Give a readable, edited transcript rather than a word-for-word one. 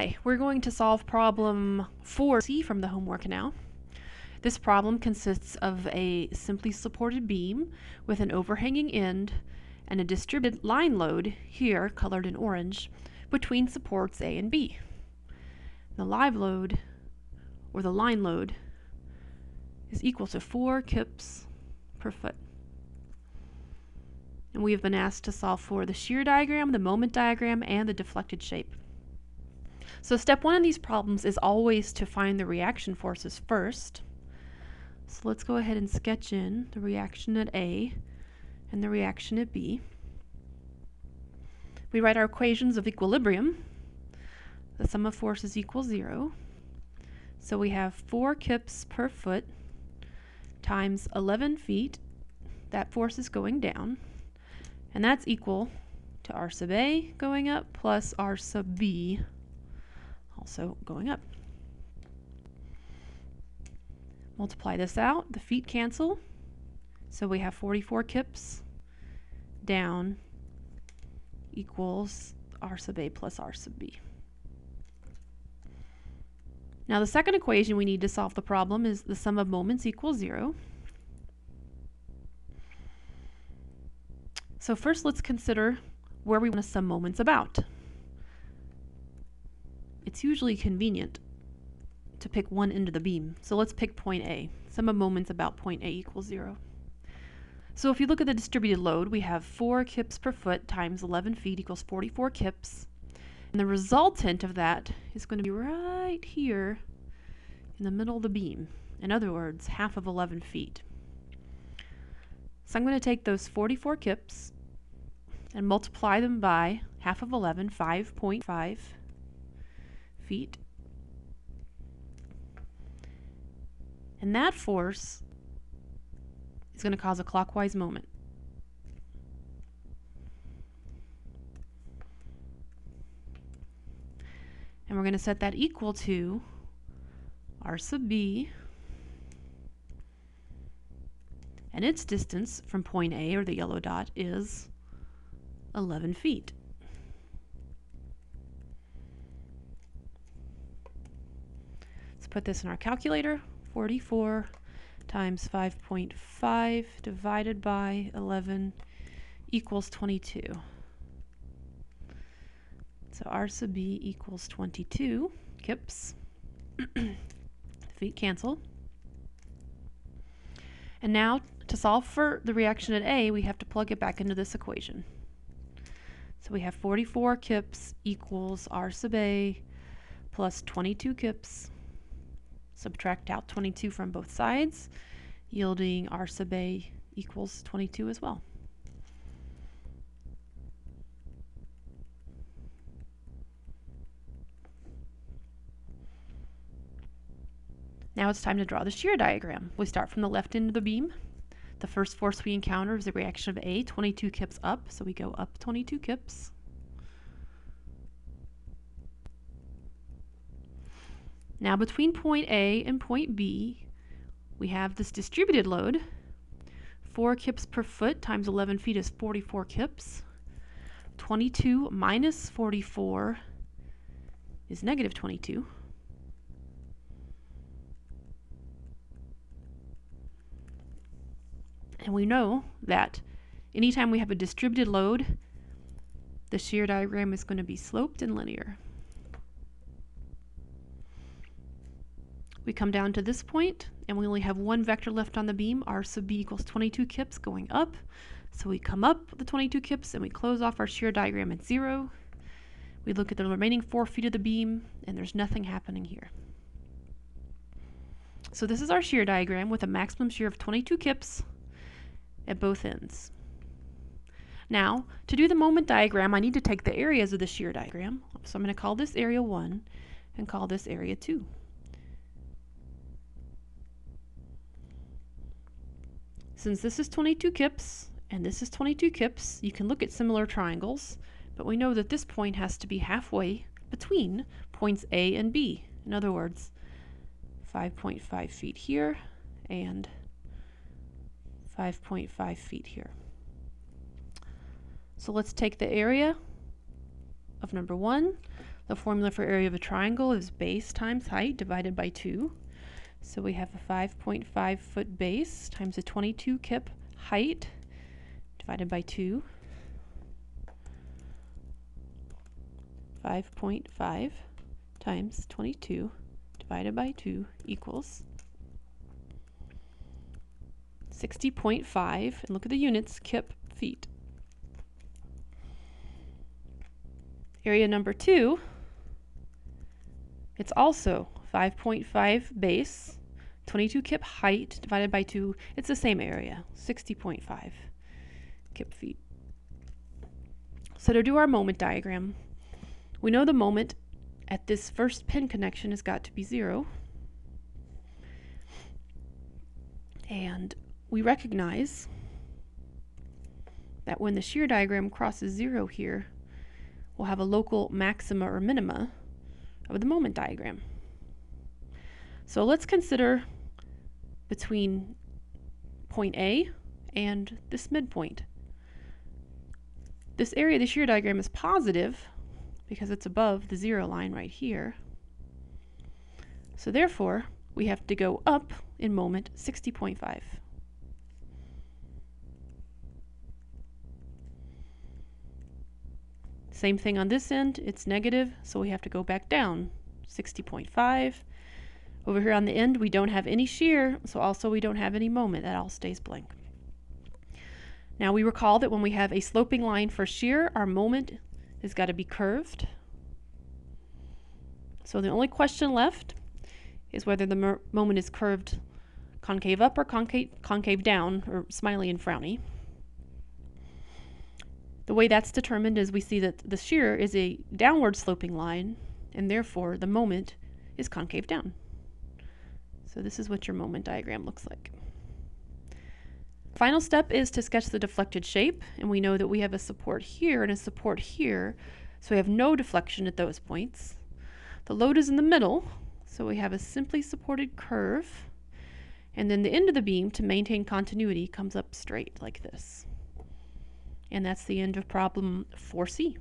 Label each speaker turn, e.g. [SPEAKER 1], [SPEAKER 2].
[SPEAKER 1] Hi, we're going to solve problem 4C from the homework now. This problem consists of a simply supported beam with an overhanging end and a distributed line load, here colored in orange, between supports A and B. The live load, or the line load, is equal to 4 kips per foot. And we have been asked to solve for the shear diagram, the moment diagram, and the deflected shape. So step 1 in these problems is always to find the reaction forces first. So let's go ahead and sketch in the reaction at A and the reaction at B. We write our equations of equilibrium. The sum of forces equals 0. So we have 4 kips per foot times 11 feet. That force is going down. And that's equal to R sub A going up plus R sub B also going up. Multiply this out, the feet cancel, so we have 44 kips down equals R sub A plus R sub B. Now the second equation we need to solve the problem is the sum of moments equals 0. So first let's consider where we want to sum moments about. It's usually convenient to pick one end of the beam. So let's pick point A. Sum of moments about point A equals 0. So if you look at the distributed load, we have 4 kips per foot times 11 feet equals 44 kips. And the resultant of that is going to be right here in the middle of the beam. In other words, half of 11 feet. So I'm going to take those 44 kips and multiply them by half of 11, 5.5 feet. And that force is going to cause a clockwise moment. And we're going to set that equal to R sub B, and its distance from point A, or the yellow dot, is 11 feet. Let's put this in our calculator. 44 times 5.5 divided by 11 equals 22. So R sub B equals 22 kips. Feet cancel. And now to solve for the reaction at A, we have to plug it back into this equation. So we have 44 kips equals R sub A plus 22 kips. Subtract out 22 from both sides, yielding R sub A equals 22 as well. Now it's time to draw the shear diagram. We start from the left end of the beam. The first force we encounter is the reaction of A, 22 kips up, so we go up 22 kips. Now between point A and point B, we have this distributed load. 4 kips per foot times 11 feet is 44 kips. 22 minus 44 is negative 22. And we know that anytime we have a distributed load, the shear diagram is going to be sloped and linear. We come down to this point, and we only have one vector left on the beam. R sub B equals 22 kips going up. So we come up the 22 kips, and we close off our shear diagram at 0. We look at the remaining 4 feet of the beam, and there's nothing happening here. So this is our shear diagram with a maximum shear of 22 kips at both ends. Now, to do the moment diagram, I need to take the areas of the shear diagram. So I'm going to call this area 1 and call this area 2. Since this is 22 kips and this is 22 kips, you can look at similar triangles, but we know that this point has to be halfway between points A and B. In other words, 5.5 feet here and 5.5 feet here. So let's take the area of number 1. The formula for area of a triangle is base times height divided by 2. So we have a 5.5 foot base times a 22 kip height divided by 2. 5.5 times 22 divided by 2 equals 60.5, and look at the units, kip feet. Area number 2, it's also 5.5 base, 22 kip height divided by 2. It's the same area, 60.5 kip feet. So to do our moment diagram, we know the moment at this first pin connection has got to be 0. And we recognize that when the shear diagram crosses 0 here, we'll have a local maxima or minima of the moment diagram. So let's consider between point A and this midpoint. This area of the shear diagram is positive because it's above the 0 line right here. So therefore, we have to go up in moment 60.5. Same thing on this end, it's negative, so we have to go back down 60.5. Over here on the end, we don't have any shear, so also we don't have any moment. That all stays blank. Now we recall that when we have a sloping line for shear, our moment has got to be curved. So the only question left is whether the moment is curved concave up or concave down, or smiley and frowny. The way that's determined is we see that the shear is a downward sloping line, and therefore the moment is concave down. So this is what your moment diagram looks like. Final step is to sketch the deflected shape, and we know that we have a support here and a support here, so we have no deflection at those points. The load is in the middle, so we have a simply supported curve, and then the end of the beam, to maintain continuity, comes up straight like this. And that's the end of problem 4C.